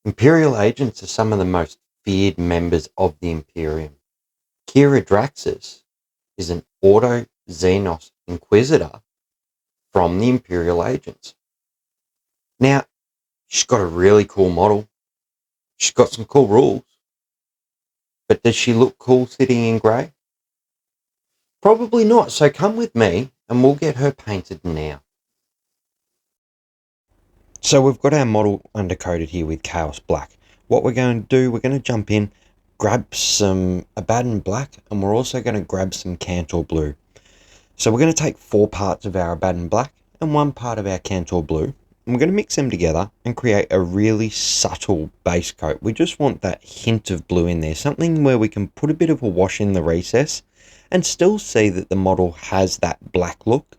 Imperial Agents are some of the most feared members of the Imperium. Kyra Draxus is an Ordo Xenos Inquisitor from the Imperial Agents. Now, she's got a really cool model. She's got some cool rules. But does she look cool sitting in grey? Probably not, so come with me and we'll get her painted now. So we've got our model undercoated here with Chaos Black. What we're going to do, we're going to jump in, grab some Abaddon Black, and we're also going to grab some Cantor Blue. So we're going to take 4 parts of our Abaddon Black and 1 part of our Cantor Blue, and we're going to mix them together and create a really subtle base coat. We just want that hint of blue in there, something where we can put a bit of a wash in the recess and still see that the model has that black look,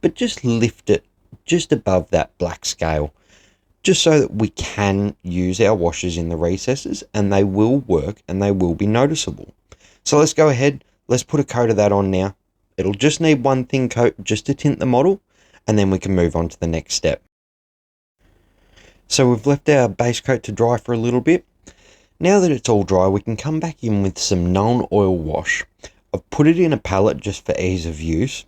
but just lift it just above that black scale, just so that we can use our washes in the recesses and they will work and they will be noticeable. So let's go ahead, let's put a coat of that on now. It'll just need 1 thin coat just to tint the model, and then we can move on to the next step. So we've left our base coat to dry for a little bit. Now that it's all dry, we can come back in with some non-oil wash. I've put it in a palette just for ease of use.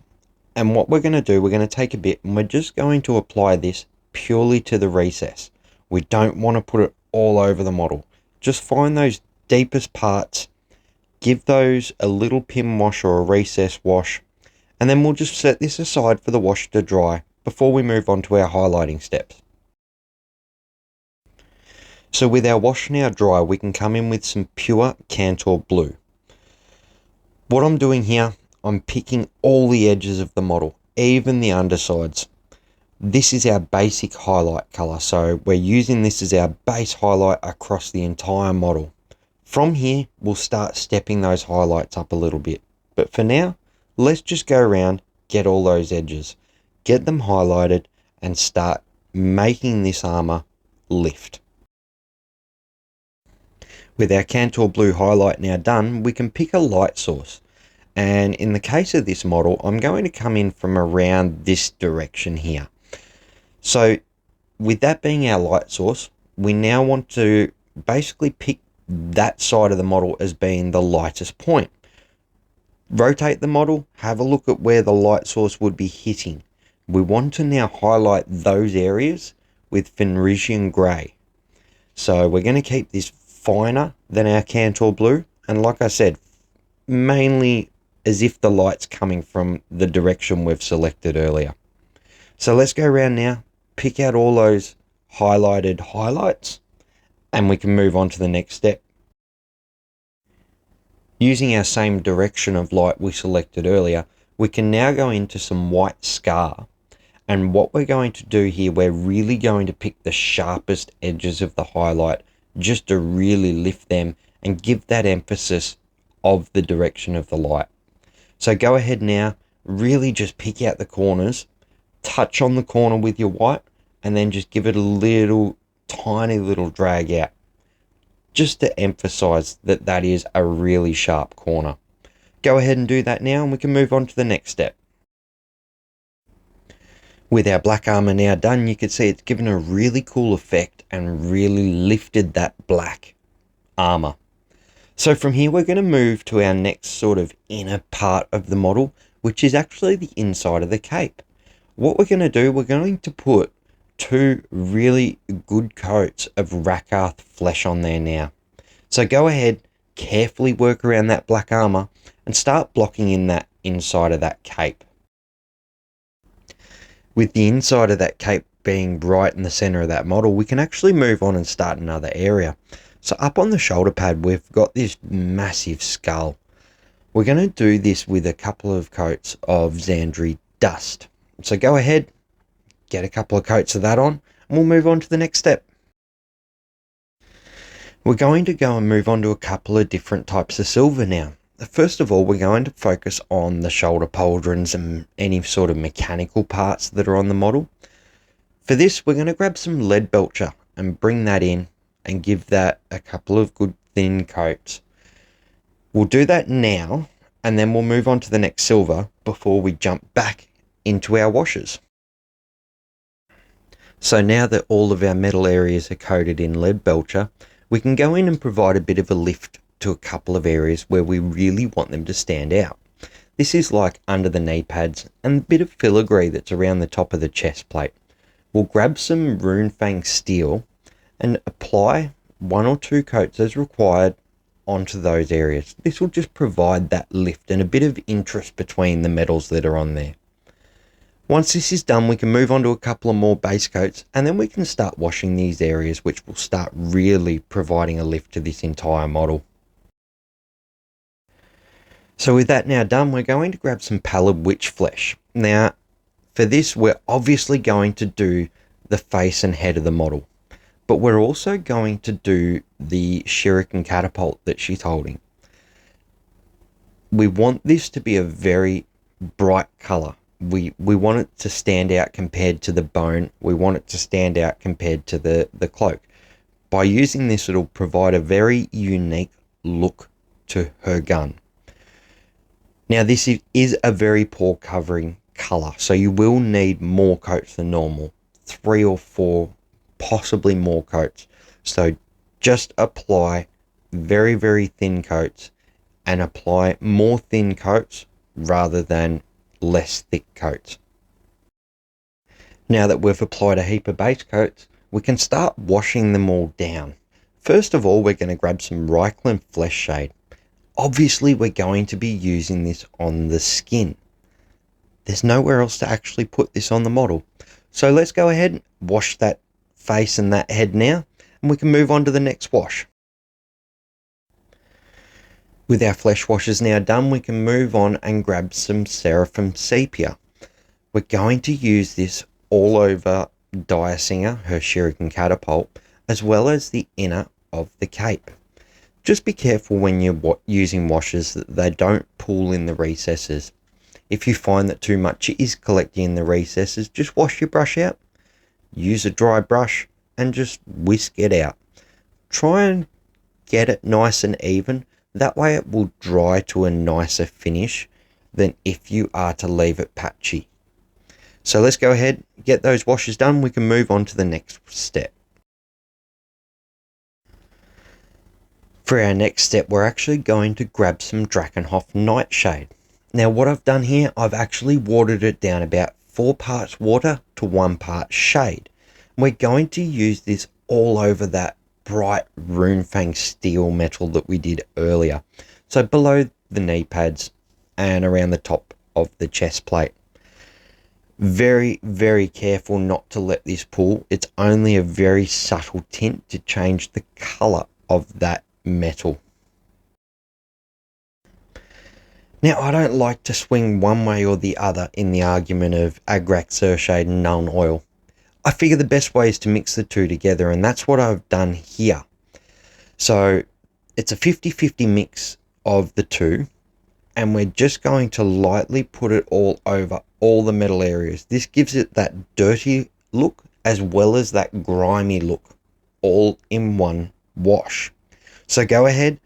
And what we're going to do, we're going to take a bit and we're just going to apply this purely to the recess. We don't want to put it all over the model. Just find those deepest parts, give those a little pin wash or a recess wash, and then we'll just set this aside for the wash to dry before we move on to our highlighting steps. So with our wash now dry, we can come in with some pure Cantor Blue. What I'm doing here, I'm picking all the edges of the model, even the undersides. This is our basic highlight color, so we're using this as our base highlight across the entire model. From here, we'll start stepping those highlights up a little bit. But for now, let's just go around, get all those edges, get them highlighted, and start making this armor lift. With our Cantor Blue highlight now done, we can pick a light source. And in the case of this model, I'm going to come in from around this direction here. So with that being our light source, we now want to basically pick that side of the model as being the lightest point. Rotate the model, have a look at where the light source would be hitting. We want to now highlight those areas with Fenrisian Grey. So we're going to keep this finer than our Cantor Blue, and like I said, mainly as if the light's coming from the direction we've selected earlier. So let's go around now, pick out all those highlighted highlights, and we can move on to the next step. Using our same direction of light we selected earlier, we can now go into some white scar. And what we're going to do here, we're really going to pick the sharpest edges of the highlight just to really lift them and give that emphasis of the direction of the light. So go ahead now, really just pick out the corners, touch on the corner with your white, and then just give it a little, tiny little drag out, just to emphasize that that is a really sharp corner. Go ahead and do that now, and we can move on to the next step. With our black armor now done, you can see it's given a really cool effect and really lifted that black armor. So from here, we're going to move to our next sort of inner part of the model, which is actually the inside of the cape. What we're going to do, we're going to put 2 really good coats of Rakarth flesh on there now. So go ahead, carefully work around that black armor and start blocking in that inside of that cape. With the inside of that cape being right in the center of that model, we can actually move on and start another area. So up on the shoulder pad, we've got this massive skull. We're going to do this with a couple of coats of Xandri dust. So go ahead, get a couple of coats of that on, and we'll move on to the next step. We're going to go and move on to a couple of different types of silver now. First of all, we're going to focus on the shoulder pauldrons and any sort of mechanical parts that are on the model. For this, we're going to grab some lead belcher and bring that in and give that a couple of good thin coats. We'll do that now, and then we'll move on to the next silver before we jump back into our washes. So now that all of our metal areas are coated in lead belcher, we can go in and provide a bit of a lift to a couple of areas where we really want them to stand out. This is like under the knee pads and a bit of filigree that's around the top of the chest plate. We'll grab some Runefang steel and apply 1 or 2 coats as required onto those areas. This will just provide that lift and a bit of interest between the metals that are on there. Once this is done, we can move on to a couple of more base coats, and then we can start washing these areas, which will start really providing a lift to this entire model. So with that now done, we're going to grab some pallid witch flesh. Now, for this, we're obviously going to do the face and head of the model, but we're also going to do the shuriken catapult that she's holding. We want this to be a very bright color. We want it to stand out compared to the bone. We want it to stand out compared to the cloak. By using this, it'll provide a very unique look to her gun. Now, this is a very poor covering color, so you will need more coats than normal. 3 or 4, possibly more coats. So just apply very, very thin coats and apply more thin coats rather than less thick coats. Now that we've applied a heap of base coats, we can start washing them all down. First of all, we're going to grab some Reikland Flesh Shade. Obviously, we're going to be using this on the skin. There's nowhere else to actually put this on the model. So let's go ahead and wash that face and that head now, and we can move on to the next wash. With our flesh washes now done, we can move on and grab some Seraphim Sepia. We're going to use this all over Diasinger, her shuriken catapult, as well as the inner of the cape. Just be careful when you're using washes that they don't pull in the recesses. If you find that too much is collecting in the recesses, just wash your brush out, use a dry brush, and just whisk it out. Try and get it nice and even. That way it will dry to a nicer finish than if you are to leave it patchy. So let's go ahead, get those washes done. We can move on to the next step. For our next step, we're actually going to grab some Drakenhof Nightshade. Now what I've done here, I've actually watered it down about 4 parts water to 1 part shade. We're going to use this all over that bright Runefang steel metal that we did earlier. So below the knee pads and around the top of the chest plate. Very, very careful not to let this pull. It's only a very subtle tint to change the color of that metal. Now, I don't like to swing one way or the other in the argument of Agrax Surshade and Nuln Oil. I figure the best way is to mix the two together, and that's what I've done here. So it's a 50-50 mix of the two, and we're just going to lightly put it all over all the metal areas. This gives it that dirty look as well as that grimy look, all in one wash. So go ahead,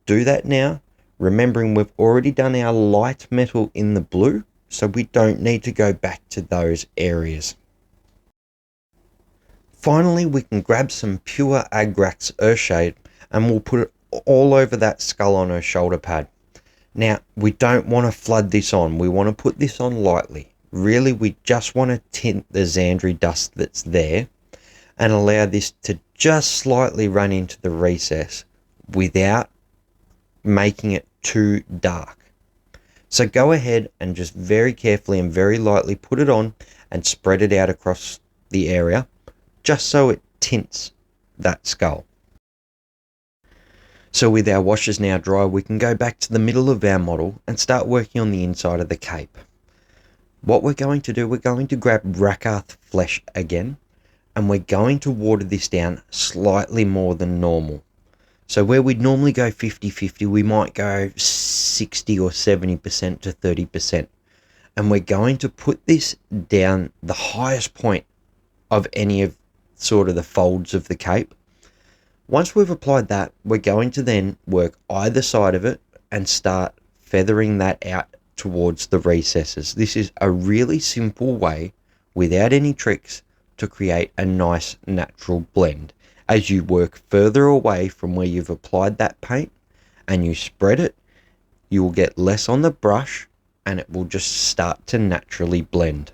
do that now, remembering we've already done our light metal in the blue, so we don't need to go back to those areas. Finally, we can grab some pure Agrax Earthshade and we'll put it all over that skull on her shoulder pad. Now, we don't want to flood this on. We want to put this on lightly. Really, we just want to tint the Xandri dust that's there and allow this to just slightly run into the recess without making it too dark. So go ahead and just very carefully and very lightly put it on and spread it out across the area, just so it tints that skull. So with our washes now dry, we can go back to the middle of our model and start working on the inside of the cape. What we're going to do, we're going to grab Rakarth Flesh again, and we're going to water this down slightly more than normal. So where we'd normally go 50-50, we might go 60 or 70% to 30%. And we're going to put this down the highest point of any of sort of the folds of the cape. Once we've applied that, we're going to then work either side of it and start feathering that out towards the recesses. This is a really simple way, without any tricks, to create a nice natural blend. As you work further away from where you've applied that paint and you spread it, you will get less on the brush and it will just start to naturally blend.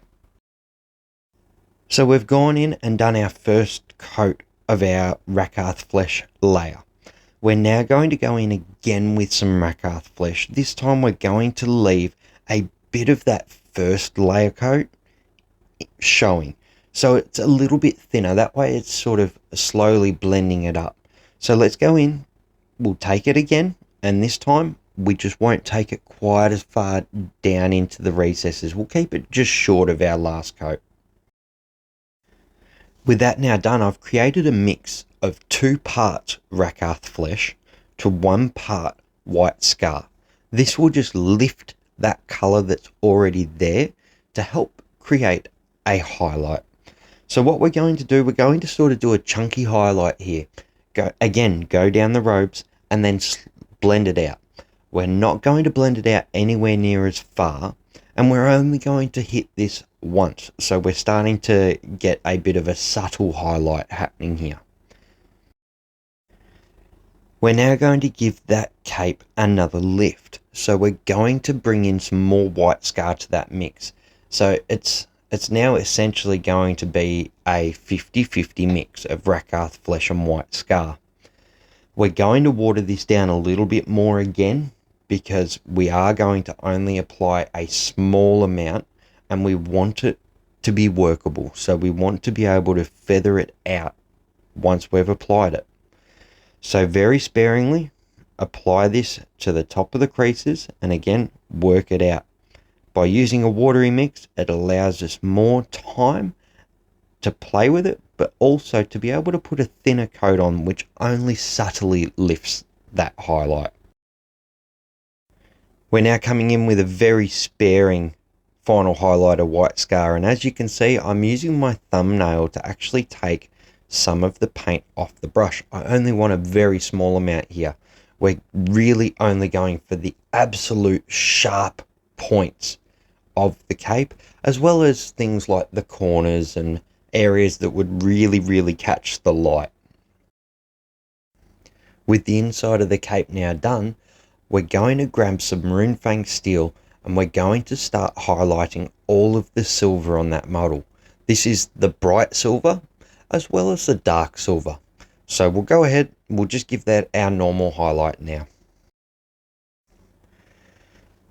So we've gone in and done our first coat of our Rakarth flesh layer. We're now going to go in again with some Rakarth flesh. This time we're going to leave a bit of that first layer coat showing. So it's a little bit thinner. That way it's sort of slowly blending it up. So let's go in. We'll take it again. And this time we just won't take it quite as far down into the recesses. We'll keep it just short of our last coat. With that now done, I've created a mix of 2 parts Rakarth flesh to 1 part white scar. This will just lift that colour that's already there to help create a highlight. So what we're going to do, we're going to sort of do a chunky highlight here. Go down the robes and then blend it out. We're not going to blend it out anywhere near as far, and we're only going to hit this once. So we're starting to get a bit of a subtle highlight happening here. We're now going to give that cape another lift. So we're going to bring in some more white scar to that mix. So it's now essentially going to be a 50-50 mix of Rakarth flesh and white scar. We're going to water this down a little bit more again, because we are going to only apply a small amount and we want it to be workable. So we want to be able to feather it out once we've applied it. So very sparingly apply this to the top of the creases and again work it out. By using a watery mix, it allows us more time to play with it, but also to be able to put a thinner coat on which only subtly lifts that highlight. We're now coming in with a very sparing final highlight of white scar, and as you can see, I'm using my thumbnail to actually take some of the paint off the brush. I only want a very small amount here. We're really only going for the absolute sharp points of the cape, as well as things like the corners and areas that would really catch the light. With the inside of the cape now done, we're going to grab some Runefang steel and we're going to start highlighting all of the silver on that model. This is the bright silver as well as the dark silver. So we'll go ahead, we'll just give that our normal highlight now.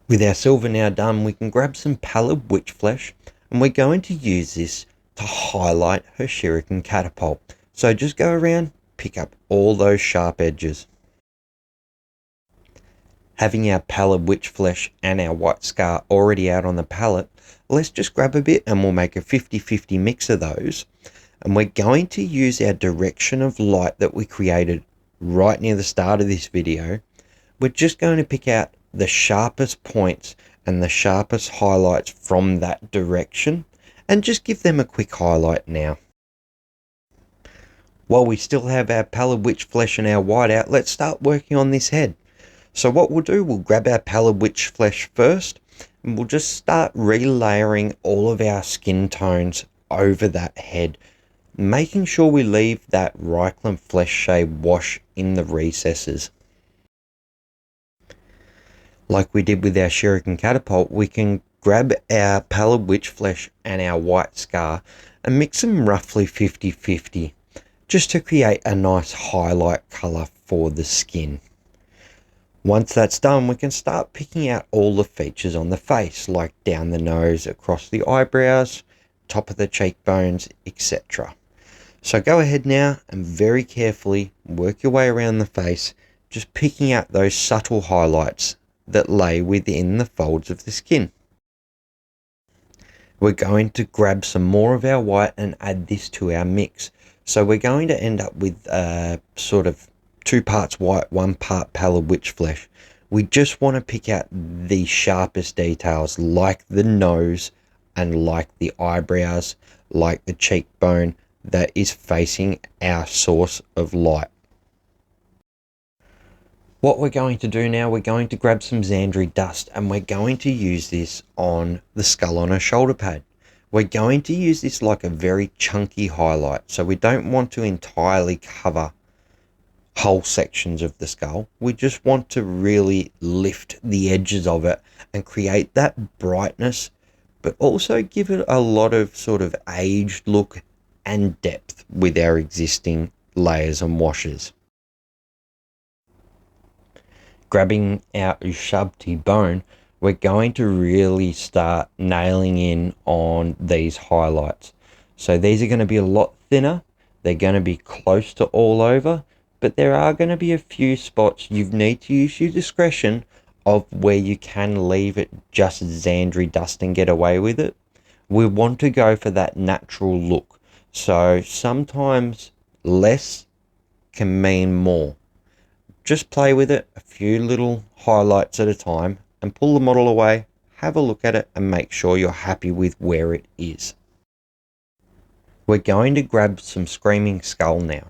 With our silver now done, we can grab some pallid witch flesh and we're going to use this to highlight her shuriken catapult. So just go around, pick up all those sharp edges. Having our pallid witch flesh and our white scar already out on the palette, let's just grab a bit and we'll make a 50-50 mix of those. And we're going to use our direction of light that we created right near the start of this video. We're just going to pick out the sharpest points and the sharpest highlights from that direction and just give them a quick highlight now. While we still have our pallid witch flesh and our white out, let's start working on this head. So what we'll do, we'll grab our pallid witch flesh first and we'll just start relayering all of our skin tones over that head, making sure we leave that Reikland flesh shade wash in the recesses. Like we did with our shuriken catapult, we can grab our pallid witch flesh and our white scar and mix them roughly 50-50 just to create a nice highlight colour for the skin. Once that's done, we can start picking out all the features on the face, like down the nose, across the eyebrows, top of the cheekbones, etc. So go ahead now and very carefully work your way around the face, just picking out those subtle highlights that lay within the folds of the skin. We're going to grab some more of our white and add this to our mix. So we're going to end up with sort of 2 parts white, 1 part pallid witch flesh. We just want to pick out the sharpest details, like the nose and like the eyebrows, like the cheekbone that is facing our source of light. What we're going to do now, we're going to grab some Xandri dust and we're going to use this on the skull on her shoulder pad. We're going to use this like a very chunky highlight, so we don't want to entirely cover whole sections of the skull. We just want to really lift the edges of it and create that brightness, but also give it a lot of sort of aged look and depth with our existing layers and washes. Grabbing our Ushabti bone, we're going to really start nailing in on these highlights. So these are going to be a lot thinner. They're going to be close to all over, but there are going to be a few spots you need to use your discretion of where you can leave it just Xandri dust and get away with it. We want to go for that natural look. So sometimes less can mean more. Just play with it, a few little highlights at a time, and pull the model away, have a look at it, and make sure you're happy with where it is. We're going to grab some Screaming Skull now,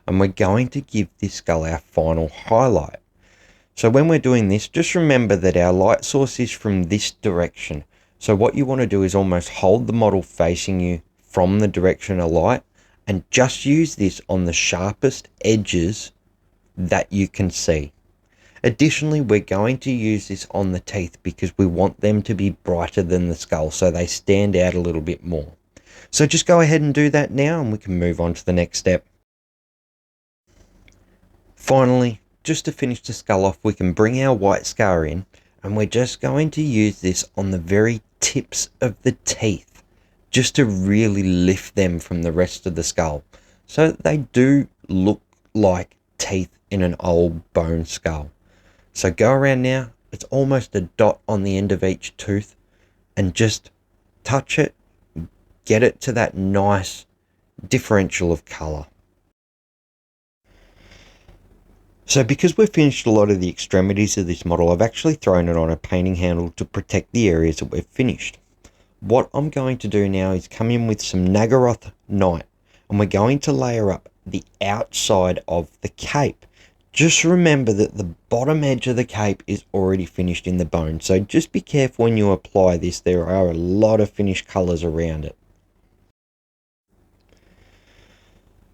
and we're going to give this skull our final highlight. So when we're doing this, just remember that our light source is from this direction. So what you want to do is almost hold the model facing you from the direction of light, and just use this on the sharpest edges that you can see. Additionally, we're going to use this on the teeth because we want them to be brighter than the skull so they stand out a little bit more. So just go ahead and do that now and we can move on to the next step. Finally, just to finish the skull off, we can bring our white scar in and we're just going to use this on the very tips of the teeth just to really lift them from the rest of the skull so that they do look like teeth in an old bone skull. So go around now, it's almost a dot on the end of each tooth, and just touch it, get it to that nice differential of colour. So because we've finished a lot of the extremities of this model, I've actually thrown it on a painting handle to protect the areas that we've finished. What I'm going to do now is come in with some Nagaroth Night, and we're going to layer up the outside of the cape. Just remember that the bottom edge of the cape is already finished in the bone, so just be careful when you apply this. There are a lot of finished colours around it.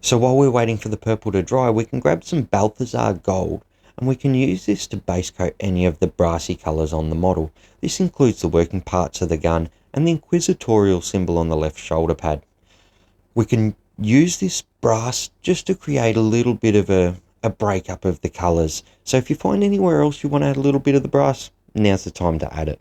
So while we're waiting for the purple to dry, we can grab some Balthazar Gold, and we can use this to base coat any of the brassy colours on the model. This includes the working parts of the gun and the inquisitorial symbol on the left shoulder pad. We can use this brass just to create a little bit of a breakup of the colours. So if you find anywhere else you want to add a little bit of the brass, now's the time to add it.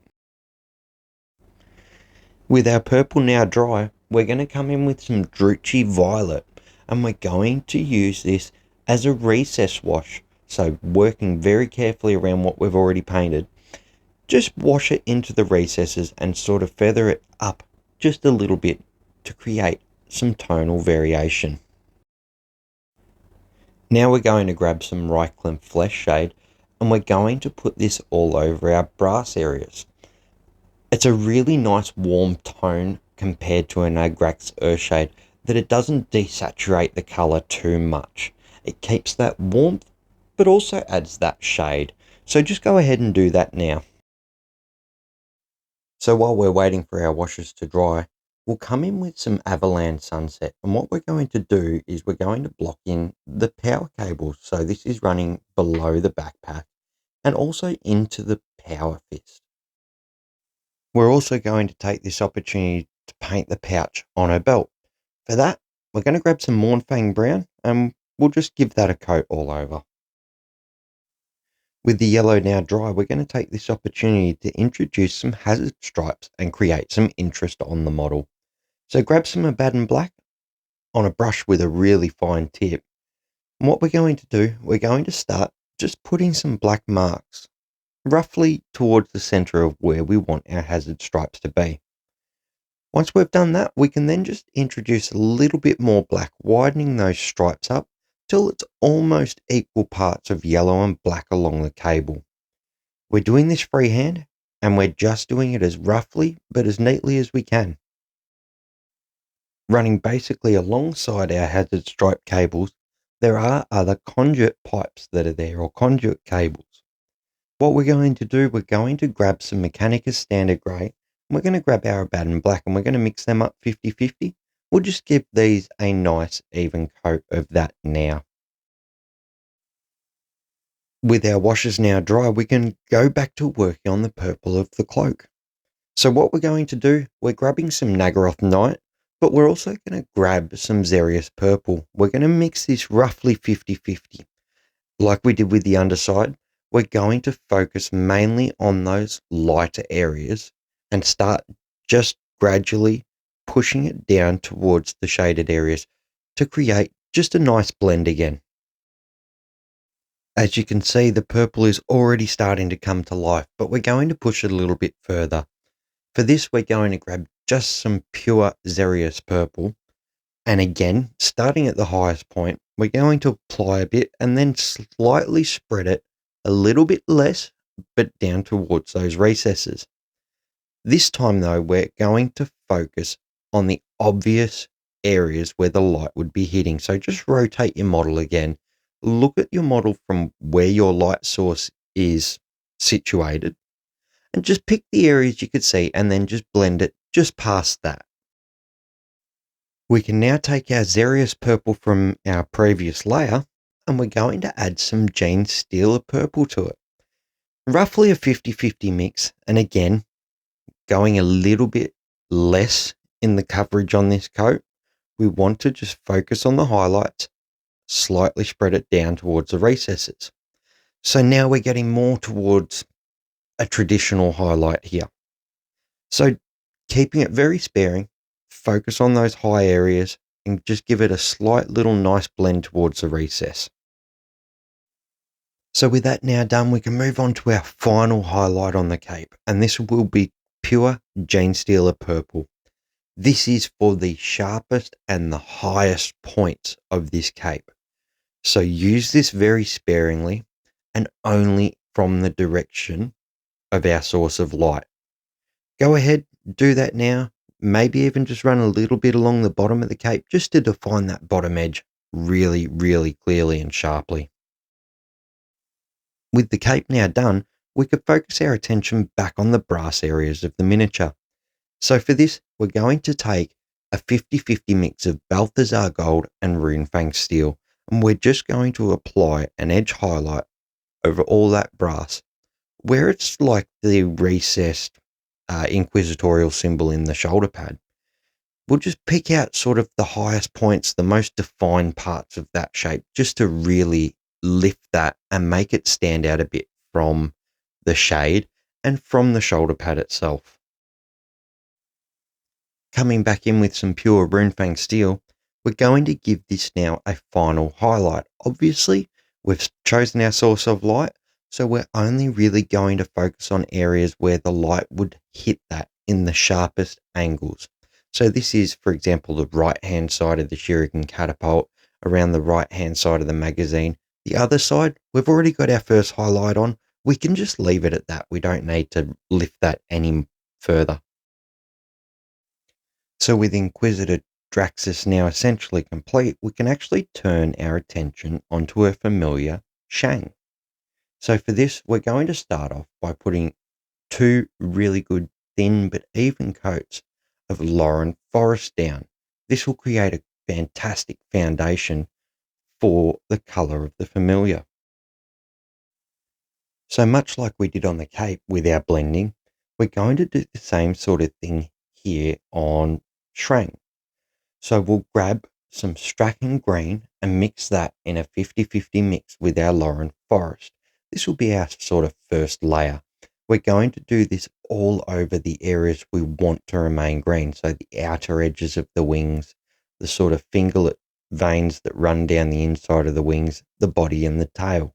With our purple now dry, we're going to come in with some Druchii Violet, and we're going to use this as a recess wash. So working very carefully around what we've already painted, just wash it into the recesses and sort of feather it up just a little bit to create some tonal variation. Now we're going to grab some Reikland Flesh Shade, and we're going to put this all over our brass areas. It's a really nice warm tone compared to an Agrax Earthshade, that it doesn't desaturate the colour too much. It keeps that warmth, but also adds that shade. So just go ahead and do that now. So while we're waiting for our washes to dry, we'll come in with some Avalan Sunset, and what we're going to do is we're going to block in the power cables. So this is running below the backpack and also into the power fist. We're also going to take this opportunity to paint the pouch on her belt. For that, we're going to grab some Mournfang Brown and we'll just give that a coat all over. With the yellow now dry, we're going to take this opportunity to introduce some hazard stripes and create some interest on the model. So grab some Abaddon Black on a brush with a really fine tip. And what we're going to do, we're going to start just putting some black marks roughly towards the center of where we want our hazard stripes to be. Once we've done that, we can then just introduce a little bit more black, widening those stripes up till it's almost equal parts of yellow and black along the cable. We're doing this freehand, and we're just doing it as roughly but as neatly as we can. Running basically alongside our hazard stripe cables, there are other conduit pipes that are there, or conduit cables. What we're going to do, we're going to grab some Mechanicus Standard Grey, We're going to grab our Abaddon Black and we're going to mix them up 50-50. We'll just give these a nice even coat of that now. With our washes now dry, we can go back to working on the purple of the cloak. So what we're going to do, we're grabbing some Naggaroth Night, but we're also going to grab some Xerius Purple. We're going to mix this roughly 50-50. Like we did with the underside, we're going to focus mainly on those lighter areas and start just gradually pushing it down towards the shaded areas to create just a nice blend again. As you can see, the purple is already starting to come to life, but we're going to push it a little bit further. For this, we're going to grab just some pure Xerius Purple. And again, starting at the highest point, we're going to apply a bit and then slightly spread it a little bit less, but down towards those recesses. This time though, we're going to focus on the obvious areas where the light would be hitting. So just rotate your model again. Look at your model from where your light source is situated and just pick the areas you could see and then just blend it just past that. We can now take our Xerius Purple from our previous layer and we're going to add some Genestealer Purple to it. Roughly a 50-50 mix, and again, going a little bit less in the coverage on this coat. We want to just focus on the highlights, slightly spread it down towards the recesses. So now we're getting more towards a traditional highlight here. So keeping it very sparing, focus on those high areas and just give it a slight little nice blend towards the recess. So with that now done, we can move on to our final highlight on the cape, and this will be pure Genestealer Purple. This is for the sharpest and the highest points of this cape. So use this very sparingly and only from the direction of our source of light. Go ahead, do that now. Maybe even just run a little bit along the bottom of the cape just to define that bottom edge really, really clearly and sharply. With the cape now done, we could focus our attention back on the brass areas of the miniature. So for this, we're going to take a 50-50 mix of Balthazar Gold and Runefang Steel, and we're just going to apply an edge highlight over all that brass, where it's like the recessed inquisitorial symbol in the shoulder pad. We'll just pick out sort of the highest points, the most defined parts of that shape, just to really lift that and make it stand out a bit from the shade and from the shoulder pad itself. Coming back in with some pure Runefang Steel, we're going to give this now a final highlight. Obviously, we've chosen our source of light, so we're only really going to focus on areas where the light would hit that in the sharpest angles. So this is, for example, the right-hand side of the Shuriken catapult, around the right-hand side of the magazine. The other side, we've already got our first highlight on. We can just leave it at that. We don't need to lift that any further. So with Inquisitor Draxus now essentially complete, we can actually turn our attention onto a familiar Shang. So for this, we're going to start off by putting two really good thin but even coats of Lauren Forest down. This will create a fantastic foundation for the colour of the familiar. So much like we did on the cape with our blending, we're going to do the same sort of thing here on Shrang. So we'll grab some Strachan green and mix that in a 50-50 mix with our Lauren Forest. This will be our sort of first layer. We're going to do this all over the areas we want to remain green. So the outer edges of the wings, the sort of fingerlet veins that run down the inside of the wings, the body and the tail.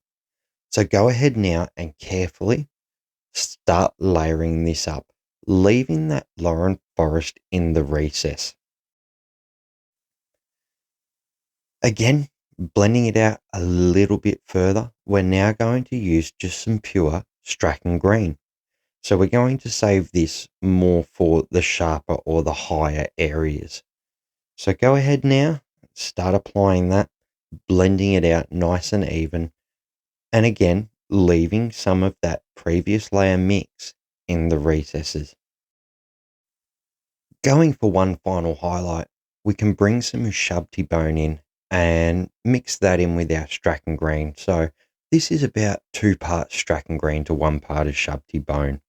So go ahead now and carefully start layering this up, leaving that Lauren Forest in the recess. Again, blending it out a little bit further, we're now going to use just some pure Strachan green. So we're going to save this more for the sharper or the higher areas. So go ahead now, start applying that, blending it out nice and even. And again, leaving some of that previous layer mix in the recesses. Going for one final highlight, we can bring some Ushabti bone in and mix that in with our Strachan green. So this is about 2 parts Strachan green to 1 part Ushabti bone.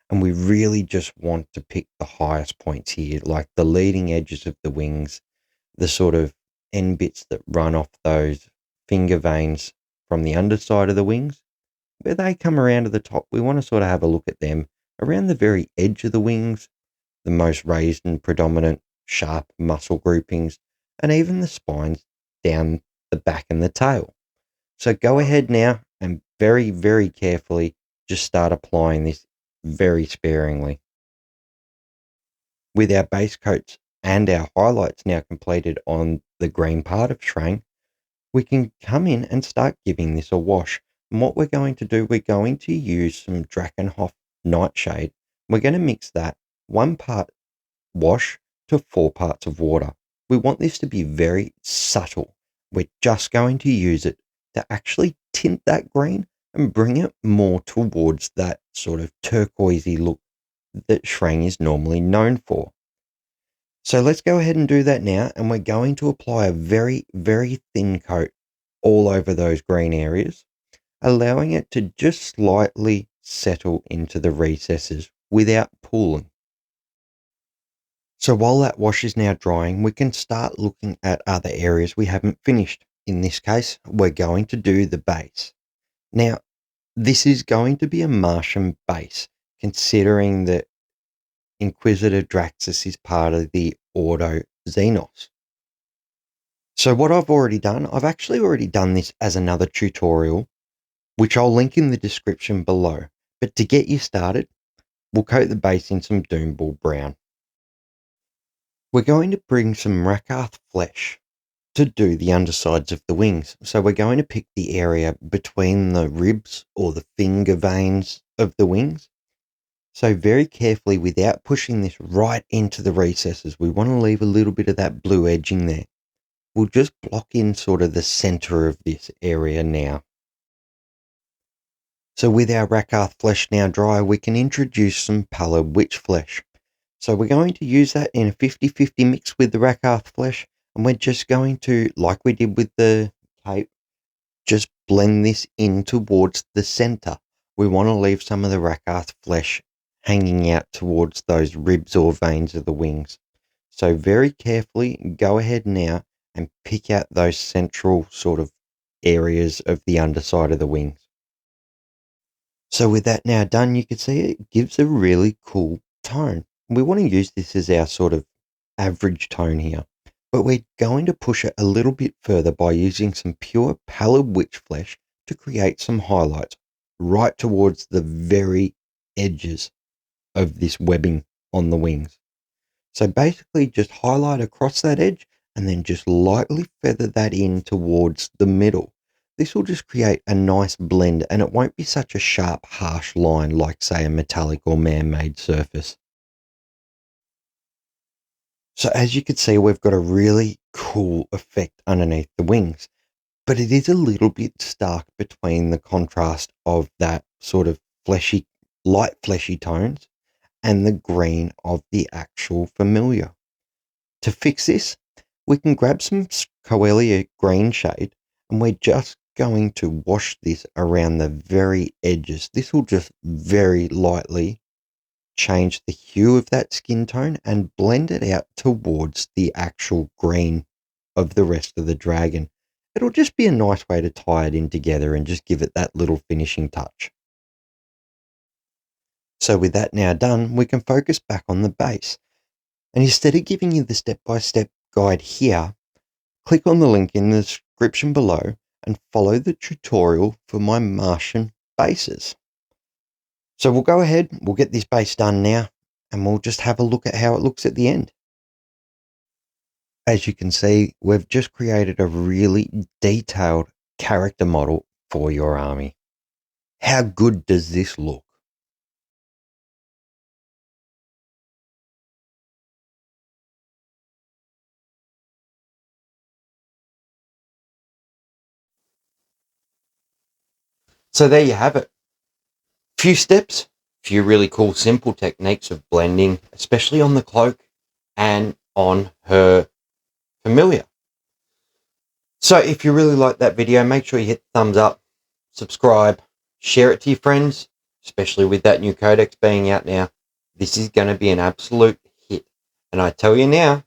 And we really just want to pick the highest points here, like the leading edges of the wings, the sort of end bits that run off those finger veins from the underside of the wings. Where they come around to the top, we want to sort of have a look at them around the very edge of the wings, the most raised and predominant sharp muscle groupings, and even the spines down the back and the tail. So go ahead now and very, very carefully just start applying this very sparingly. With our base coats and our highlights now completed on the green part of Shrang, we can come in and start giving this a wash. And what we're going to do, we're going to use some Drakenhof Nightshade. We're going to mix that 1 part wash to 4 parts of water. We want this to be very subtle. We're just going to use it to actually tint that green and bring it more towards that sort of turquoisey look that Shrang is normally known for. So let's go ahead and do that now, and we're going to apply a very, very thin coat all over those green areas, allowing it to just slightly settle into the recesses without pooling. So while that wash is now drying, we can start looking at other areas we haven't finished. In this case, we're going to do the base. Now, this is going to be a Martian base, considering that Inquisitor Draxus is part of the Ordo Xenos. So what I've actually already done this as another tutorial, which I'll link in the description below. But to get you started, we'll coat the base in some Doomball Brown. We're going to bring some Rakath flesh to do the undersides of the wings. So we're going to pick the area between the ribs or the finger veins of the wings. So very carefully, without pushing this right into the recesses, we want to leave a little bit of that blue edging there. We'll just block in sort of the center of this area now. So with our Rakath flesh now dry, we can introduce some pallid witch flesh. So we're going to use that in a 50-50 mix with the Rakath flesh, and we're just going to, like we did with the cape, just blend this in towards the center. We want to leave some of the Rakath flesh hanging out towards those ribs or veins of the wings. So very carefully, go ahead now and pick out those central sort of areas of the underside of the wings. So with that now done, you can see it gives a really cool tone. We want to use this as our sort of average tone here, but we're going to push it a little bit further by using some pure pallid witch flesh to create some highlights right towards the very edges of this webbing on the wings. So basically just highlight across that edge and then just lightly feather that in towards the middle. This will just create a nice blend, and it won't be such a sharp, harsh line like, say, a metallic or man-made surface. So as you can see, we've got a really cool effect underneath the wings, but it is a little bit stark between the contrast of that sort of fleshy, light fleshy tones and the green of the actual familiar. To fix this, we can grab some Coelia green shade, and we're just going to wash this around the very edges. This will just very lightly change the hue of that skin tone and blend it out towards the actual green of the rest of the dragon. It'll just be a nice way to tie it in together and just give it that little finishing touch. So with that now done, we can focus back on the base. And instead of giving you the step-by-step guide here, click on the link in the description below and follow the tutorial for my Martian bases. So we'll go ahead, we'll get this base done now, and we'll just have a look at how it looks at the end. As you can see, we've just created a really detailed character model for your army. How good does this look? So there you have it. Few steps, few really cool simple techniques of blending, especially on the cloak, and on her familiar. So if you really like that video, make sure you hit the thumbs up, subscribe, share it to your friends, especially with that new codex being out now. This is going to be an absolute hit. And I tell you now,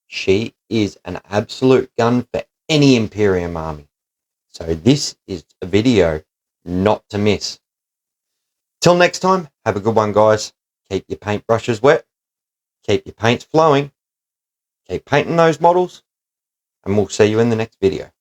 she is an absolute gun for any Imperium army. So this is a video not to miss. Till next time, have a good one, guys. Keep your paintbrushes wet, keep your paints flowing, keep painting those models, and we'll see you in the next video.